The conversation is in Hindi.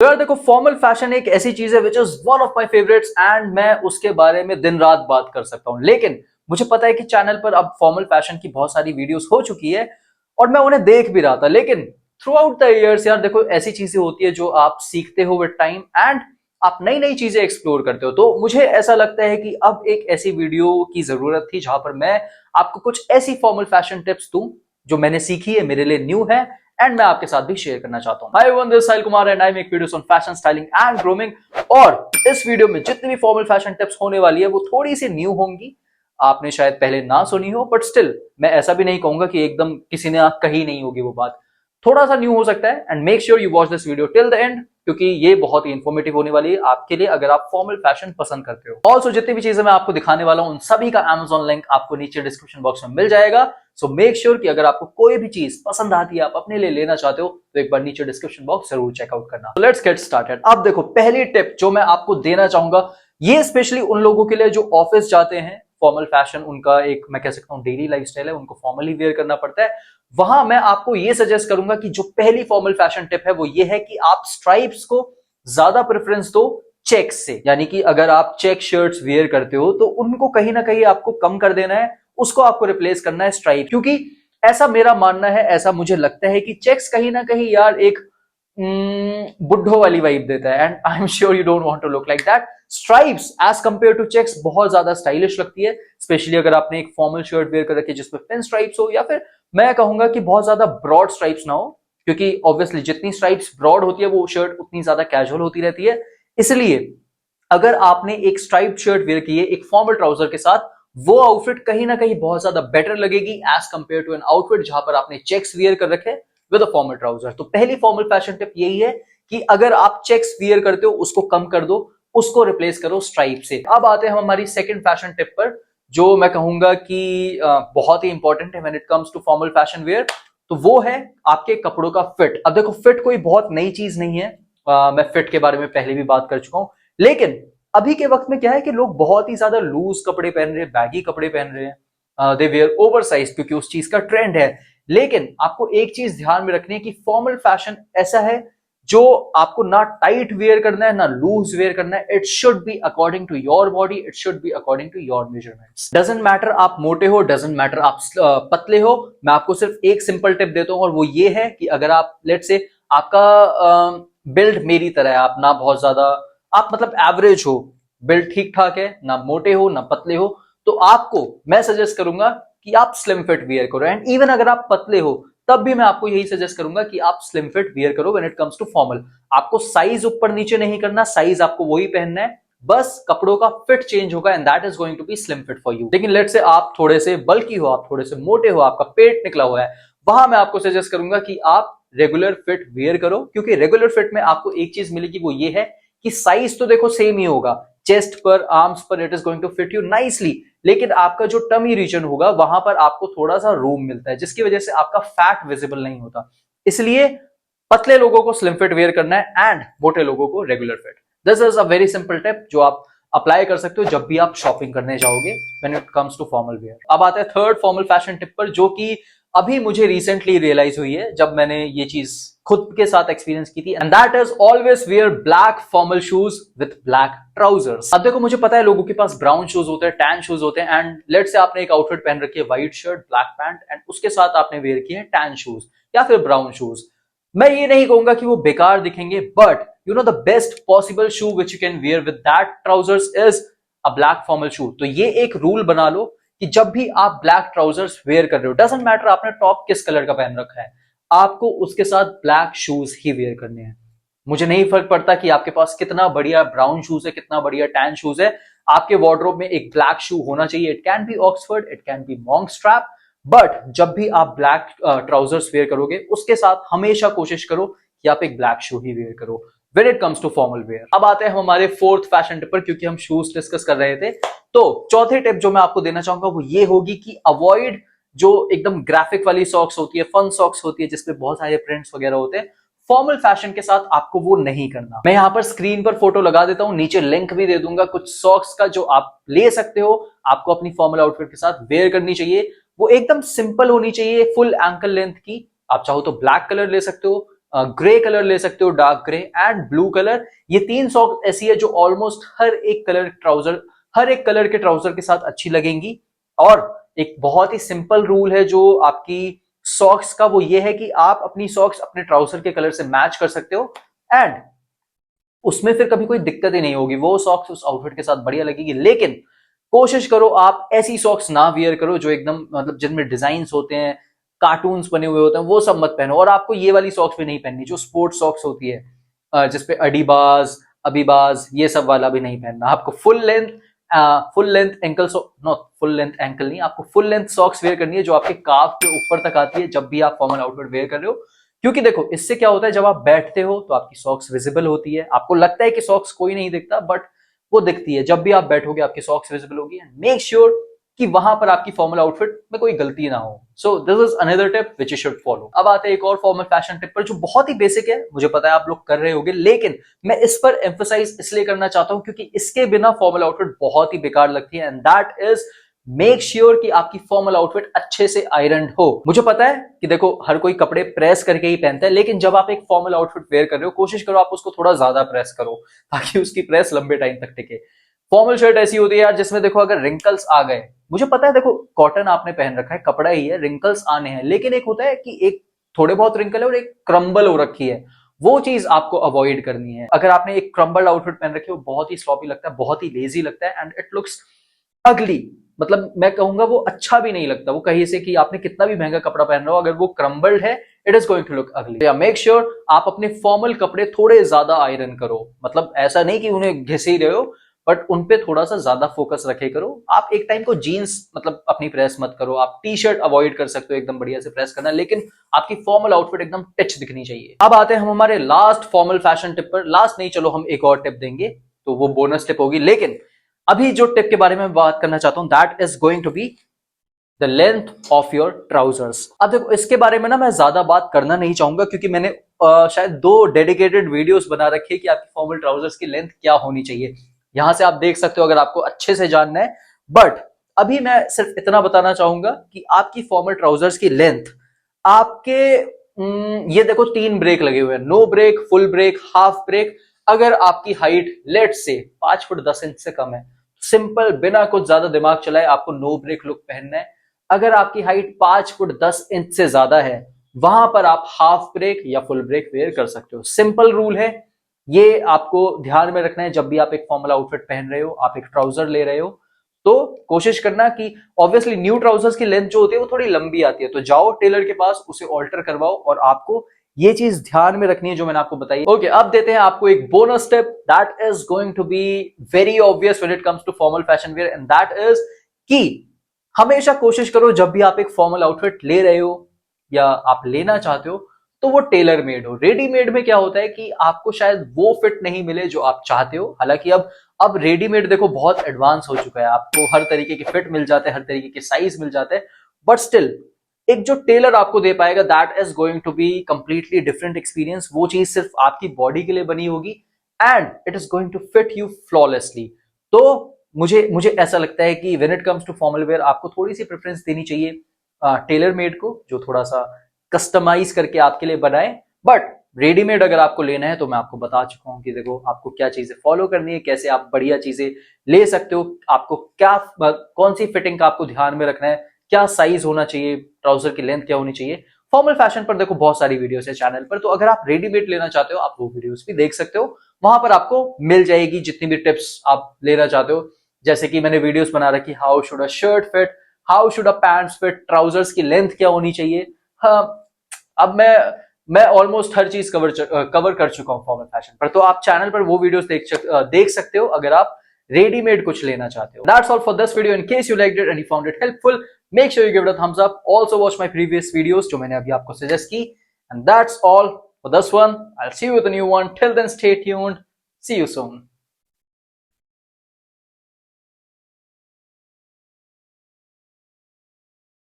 तो यार देखो, फॉर्मल फैशन एक ऐसी चीज है which is one of my favourites and मैं उसके बारे में दिन रात बात कर सकता हूं। लेकिन मुझे पता है कि चैनल पर अब फॉर्मल फैशन की बहुत सारी वीडियोस हो चुकी है और मैं उन्हें देख भी रहा था। लेकिन थ्रू आउट द इयर्स यार देखो, ऐसी चीजें होती है जो आप सीखते हो विद टाइम एंड आप नई नई चीजें एक्सप्लोर करते हो। तो मुझे ऐसा लगता है कि अब एक ऐसी वीडियो की जरूरत थी जहां पर मैं आपको कुछ ऐसी फॉर्मल फैशन टिप्स दूं जो मैंने सीखी है, मेरे लिए न्यू है एंड मैं आपके साथ भी शेयर करना चाहता हूं। Hi everyone, this Sahil Kumar and I make videos on fashion, styling and grooming. और इस वीडियो में जितनी भी फॉर्मल फैशन टिप्स होने वाली है वो थोड़ी सी न्यू होंगी, आपने शायद पहले ना सुनी हो, बट स्टिल मैं ऐसा भी नहीं कहूंगा कि एकदम किसी ने कही नहीं होगी वो बात। थोड़ा सा न्यू हो सकता है and make sure you watch this video till the end, क्योंकि ये बहुत ही इंफॉर्मेटिव होने वाली है आपके लिए अगर आप फॉर्मल फैशन पसंद करते हो। ऑल्सो जितनी भी चीजें मैं आपको दिखाने वाला हूं उन सभी का Amazon लिंक आपको नीचे डिस्क्रिप्शन बॉक्स में मिल जाएगा। सो मेक श्योर कि अगर आपको कोई भी चीज पसंद आती है, आप अपने लिए लेना चाहते हो, तो एक बार नीचे डिस्क्रिप्शन बॉक्स जरूर चेकआउट करना। Let's get started. अब देखो, पहली टिप जो मैं आपको देना चाहूंगा, ये स्पेशली उन लोगों के लिए जो ऑफिस जाते हैं। फॉर्मल फैशन उनका एक, मैं कह सकता हूँ, डेली लाइफस्टाइल है, उनको फॉर्मली वेयर करना पड़ता है। वहां मैं आपको ये सजेस्ट करूंगा कि जो पहली फॉर्मल फैशन टिप है वो ये है कि आप स्ट्राइप्स को ज्यादा प्रेफरेंस दो चेक्स से। यानी कि अगर आप चेक शर्ट्स वेयर करते हो तो उनको कहीं ना कहीं आपको कम कर देना है, उसको आपको रिप्लेस करना है स्ट्राइप। क्योंकि ऐसा मेरा मानना है, ऐसा मुझे लगता है कि चेक्स कहीं ना कहीं यार एक बुड्ढो वाली वाइब देता है and I am sure you don't want to look like that. Stripes as compare to checks बहुत ज्यादा स्टाइलिश लगती है, स्पेशली अगर आपने एक फॉर्मल शर्ट वेयर कर रखी है जिसमें पिन स्ट्राइप्स हो, या फिर मैं कहूंगा कि बहुत ज्यादा ब्रॉड स्ट्राइप्स ना हो, क्योंकि ऑब्वियसली जितनी स्ट्राइप्स ब्रॉड होती है वो शर्ट उतनी ज्यादा कैजुअल होती रहती है। इसलिए अगर आपने एक स्ट्राइप्ड शर्ट वेयर की है एक फॉर्मल ट्राउजर के साथ, वो आउटफिट कहीं ना कहीं बहुत ज्यादा बेटर लगेगी as compare to an outfit जहां पर आपने चेक्स वेयर कर रखे विद अ फॉर्मल ट्राउजर। तो पहली फॉर्मल फैशन टिप यही है कि अगर आप चेक्स वियर करते हो उसको कम कर दो, उसको रिप्लेस करो स्ट्राइप से। अब आते हैं हम हमारी सेकंड फैशन टिप पर, जो मैं कहूंगा कि बहुत ही इंपॉर्टेंट है when it comes to formal fashion wear. तो वो है आपके कपड़ों का फिट। अब देखो, फिट कोई बहुत नई चीज नहीं है, मैं फिट के बारे में पहले भी बात कर चुका हूं। लेकिन अभी के वक्त में क्या है कि लोग बहुत ही ज्यादा लूज कपड़े पहन रहे हैं, बैगी कपड़े पहन रहे हैं, दे वेयर ओवर साइज क्योंकि उस चीज का ट्रेंड है। लेकिन आपको एक चीज ध्यान में रखनी है कि फॉर्मल फैशन ऐसा है जो आपको ना टाइट वेयर करना है ना लूज वेयर करना है। It should be according to your body, it should be according to your measurements. Doesn't matter आप मोटे हो, डजंट मैटर आप पतले हो। मैं आपको सिर्फ एक सिंपल टिप देता हूं और वो ये है कि अगर आप लेट से आपका बिल्ड मेरी तरह है, आप ना बहुत ज्यादा, आप मतलब एवरेज हो, बिल्ड ठीक ठाक है, ना मोटे हो ना पतले हो, तो आपको मैं सजेस्ट करूंगा कि आप स्लिम फिट वियर करो। एंड इवन अगर आप पतले हो तब भी मैं आपको यही सजेस्ट करूंगा कि आप स्लिम फिट वियर करो when it comes to formal. आपको साइज ऊपर नीचे नहीं करना, साइज आपको वही पहनना है, बस कपड़ों का फिट चेंज होगा and that is going to be slim fit for you. लेकिन लेट से आप थोड़े से बल्की हो, आप थोड़े से मोटे हो, आपका पेट निकला हुआ है, वहां मैं आपको सजेस्ट करूंगा कि आप रेगुलर फिट वेयर करो। क्योंकि रेगुलर फिट में आपको एक चीज मिलेगी, वो ये है कि साइज तो देखो सेम ही होगा, चेस्ट पर आर्म्स पर it is going to fit you nicely, लेकिन आपका जो टमी रीजन होगा वहां पर आपको थोड़ा सा रूम मिलता है, जिसकी वजह से आपका फैट विजिबल नहीं होता। इसलिए पतले लोगों को स्लिम फिट वेयर करना है एंड मोटे लोगों को regular fit. This is a very simple tip जो आप अप्लाई कर सकते हो जब भी आप शॉपिंग करने जाओगे when it comes to formal wear. अब आते हैं थर्ड फॉर्मल फैशन टिप पर, जो कि अभी मुझे रिसेंटली रियलाइज हुई है जब मैंने ये चीज खुद के साथ एक्सपीरियंस की थी, and that is always wear black formal shoes with black trousers. अब देखो, मुझे पता है लोगों के पास ब्राउन शूज होते हैं, टैन शूज होते हैं, एंड लेट से आपने एक आउटफिट पहन रखी है, white shirt black pant, and उसके साथ आपने वेयर किए हैं टैन शूज या फिर ब्राउन शूज। मैं ये नहीं कहूंगा कि वो बेकार दिखेंगे, but you know the best possible shoe which you can wear with that trousers is a black formal shoe. तो ये एक रूल बना लो कि जब भी आप ब्लैक ट्राउजर्स वेयर कर रहे हो, डजंट मैटर आपने टॉप किस कलर का पहन रखा है, आपको उसके साथ ब्लैक शूज ही वेयर करने हैं। मुझे नहीं फर्क पड़ता कि आपके पास कितना बढ़िया ब्राउन शूज है, कितना बढ़िया टैन शूज है, आपके वार्डरोब में एक ब्लैक शू होना चाहिए। It can be Oxford, it can be monk strap, but जब भी आप ब्लैक ट्राउजर्स वेयर करोगे उसके साथ हमेशा कोशिश करो कि आप एक ब्लैक शू ही वेयर करो when it comes to formal wear. अब आते हैं हम हमारे फोर्थ फैशन टिप पर, क्योंकि हम शूज डिस्कस कर रहे थे। तो चौथी टिप जो मैं आपको देना चाहूंगा वो ये होगी कि अवॉइड जो एकदम ग्राफिक वाली सॉक्स होती है, फन सॉक्स होती है जिसपे बहुत सारे प्रिंट्स वगैरह होते हैं, फॉर्मल फैशन के साथ आपको वो नहीं करना। मैं यहां पर स्क्रीन पर फोटो लगा देता हूं, नीचे लिंक भी दे दूंगा कुछ सॉक्स का जो आप ले सकते हो, आपको अपनी फॉर्मल आउटफिट के साथ वेयर करनी चाहिए। वो एकदम सिंपल होनी चाहिए, फुल एंकल लेंथ की। आप चाहो तो ब्लैक कलर ले सकते हो, ग्रे कलर ले सकते हो, dark grey and blue colour. ये 3 सॉक्स ऐसी है जो ऑलमोस्ट हर एक कलर के ट्राउजर के साथ अच्छी लगेंगी। और एक बहुत ही सिंपल रूल है जो आपकी सॉक्स का, वो ये है कि आप अपनी सॉक्स अपने ट्राउजर के कलर से मैच कर सकते हो एंड उसमें फिर कभी कोई दिक्कत ही नहीं होगी, वो सॉक्स उस आउटफिट के साथ बढ़िया लगेगी। लेकिन कोशिश करो आप ऐसी सॉक्स ना वियर करो जो एकदम मतलब जिनमें डिजाइन्स होते हैं, कार्टून्स बने हुए होते हैं, वो सब मत पहनो। और आपको ये वाली सॉक्स भी नहीं पहननी जो स्पोर्ट्स सॉक्स होती है, जिसपे अडीबाज अबीबाज ये सब वाला भी नहीं पहनना। आपको full length ankle not full length ankle नहीं, आपको फुल लेंथ सॉक्स वेयर करनी है जो आपके काफ के ऊपर तक आती है जब भी आप फॉर्मल आउटफिट वेयर कर रहे हो। क्योंकि देखो इससे क्या होता है, जब आप बैठते हो तो आपकी सॉक्स विजिबल होती है, आपको लगता है कि सॉक्स कोई नहीं दिखता बट वो दिखती है। जब भी आप बैठोगे आपकी सॉक्स विजिबल होगी। मेक श्योर कि वहां पर आपकी फॉर्मल आउटफिट में कोई गलती ना हो। So this is another tip which you should follow. अब आते हैं एक और फॉर्मल फैशन टिप पर जो बहुत ही बेसिक है, मुझे पता है आप लोग कर रहे होंगे, लेकिन मैं इस पर एम्फसाइज इसलिए करना चाहता हूं क्योंकि इसके बिना फॉर्मल आउटफिट बहुत ही बेकार लगती है and that is make sure कि आपकी फॉर्मल आउटफिट अच्छे से आयरन हो। मुझे पता है कि देखो हर कोई कपड़े प्रेस करके ही पहनता है, लेकिन जब आप एक फॉर्मल आउटफिट वेयर कर रहे हो कोशिश करो आप उसको थोड़ा ज्यादा प्रेस करो ताकि उसकी प्रेस लंबे टाइम तक टिके। फॉर्मल शर्ट ऐसी होती है यार जिसमें देखो अगर रिंकल्स आ गए, मुझे पता है देखो कॉटन आपने पहन रखा है, कपड़ा ही है, रिंकल्स आने हैं, लेकिन एक होता है कि एक थोड़े बहुत रिंकल है और एक क्रम्बल हो रखी है, वो चीज आपको अवॉइड करनी है। अगर आपने एक क्रम्बल आउटफिट पहन रखी है, बहुत ही स्लॉपी लगता है, बहुत ही लेजी लगता है एंड इट लुक्स अगली। मतलब मैं कहूंगा वो अच्छा भी नहीं लगता। वो कहीं से कि आपने कितना भी महंगा कपड़ा पहन रहा हो, अगर वो क्रम्बल्ड है it is going to look ugly. Make sure आप अपने फॉर्मल कपड़े थोड़े ज्यादा आयरन करो। मतलब ऐसा नहीं कि उन्हें घिस ही रहे हो, बट उनपे थोड़ा सा ज्यादा फोकस रखे करो। आप एक टाइम को जीन्स मतलब अपनी प्रेस मत करो, आप टी शर्ट अवॉइड कर सकते हो एकदम बढ़िया से प्रेस करना, लेकिन आपकी फॉर्मल आउटफिट एकदम टच दिखनी चाहिए। अब आते हैं हम हमारे लास्ट फॉर्मल फैशन टिप पर। लास्ट नहीं, चलो हम एक और टिप देंगे तो वो बोनस टिप होगी, लेकिन अभी जो टिप के बारे में बात करना चाहता हूं that is going to be the length of your trousers. अब देखो इसके बारे में ना मैं ज्यादा बात करना नहीं चाहूंगा क्योंकि मैंने शायद 2 डेडिकेटेड वीडियोस बना रखी है कि आपकी फॉर्मल ट्राउजर्स की लेंथ क्या होनी चाहिए। यहां से आप देख सकते हो अगर आपको अच्छे से जानना है। बट अभी मैं सिर्फ इतना बताना चाहूंगा कि आपकी फॉर्मल ट्राउजर्स की लेंथ आपके ये देखो 3 ब्रेक लगे हुए हैं, no break, full break, half break. अगर आपकी हाइट लेट से 5 फुट 10 इंच से कम है, सिंपल बिना कुछ ज्यादा दिमाग चलाए आपको नो ब्रेक लुक पहनना है। अगर आपकी हाइट 5 फुट 10 इंच से ज्यादा है, वहां पर आप हाफ ब्रेक या फुल ब्रेक वेयर कर सकते हो। सिंपल रूल है, ये आपको ध्यान में रखना है जब भी आप एक फॉर्मल आउटफिट पहन रहे हो, आप एक ट्राउजर ले रहे हो तो कोशिश करना कि ऑब्वियसली न्यू ट्राउजर्स की लेंथ जो होती है वो थोड़ी लंबी आती है, तो जाओ टेलर के पास उसे ऑल्टर करवाओ और आपको ये चीज ध्यान में रखनी है जो मैंने आपको बताई। ओके, अब देते हैं आपको एक bonus tip that is going to be very obvious when it comes to formal fashion wear and that is कि हमेशा कोशिश करो जब भी आप एक फॉर्मल आउटफिट ले रहे हो या आप लेना चाहते हो तो वो टेलर मेड हो। रेडीमेड में क्या होता है कि आपको शायद वो फिट नहीं मिले जो आप चाहते हो। हालांकि अब रेडीमेड देखो बहुत एडवांस हो चुका है, आपको हर तरीके के फिट मिल जाते हैं, हर तरीके के साइज मिल जाते हैं, बट स्टिल एक जो टेलर आपको दे पाएगा that is going to be completely different experience. वो चीज सिर्फ आपकी बॉडी के लिए बनी होगी and it is going to fit you flawlessly. तो मुझे ऐसा लगता है कि when it comes to formal wear आपको थोड़ी सी प्रेफरेंस देनी चाहिए टेलर मेड को, जो थोड़ा सा कस्टमाइज करके आपके लिए बनाए। बट रेडीमेड अगर आपको लेना है तो मैं आपको बता चुका हूं कि देखो आपको क्या चीजें फॉलो करनी है, कैसे आप बढ़िया चीजें ले सकते हो, आपको क्या कौन सी फिटिंग का आपको ध्यान में रखना है, क्या साइज होना चाहिए, ट्राउजर की लेंथ क्या होनी चाहिए। फॉर्मल फैशन पर देखो बहुत सारी वीडियोस है चैनल पर, तो अगर आप रेडीमेड लेना चाहते हो आप वो वीडियोस भी देख सकते हो, वहां पर आपको मिल जाएगी जितनी भी टिप्स आप लेना चाहते हो। जैसे कि मैंने वीडियोस बना रखी how should a shirt fit, how should a pants fit, trousers की लेंथ क्या होनी चाहिए। हाँ, अब मैं ऑलमोस्ट हर चीज कवर कर चुका हूं फॉर्मल फैशन पर, तो आप चैनल पर वो वीडियोस देख सकते हो अगर आप रेडीमेड कुछ लेना चाहते हो। That's all for this video. In case you liked it and you found it helpful, make sure you give it a thumbs up. Also watch my previous videos जो मैंने अभी आपको suggest की. And that's all for this one. I'll see you with a new one. Till then, stay tuned. See you soon.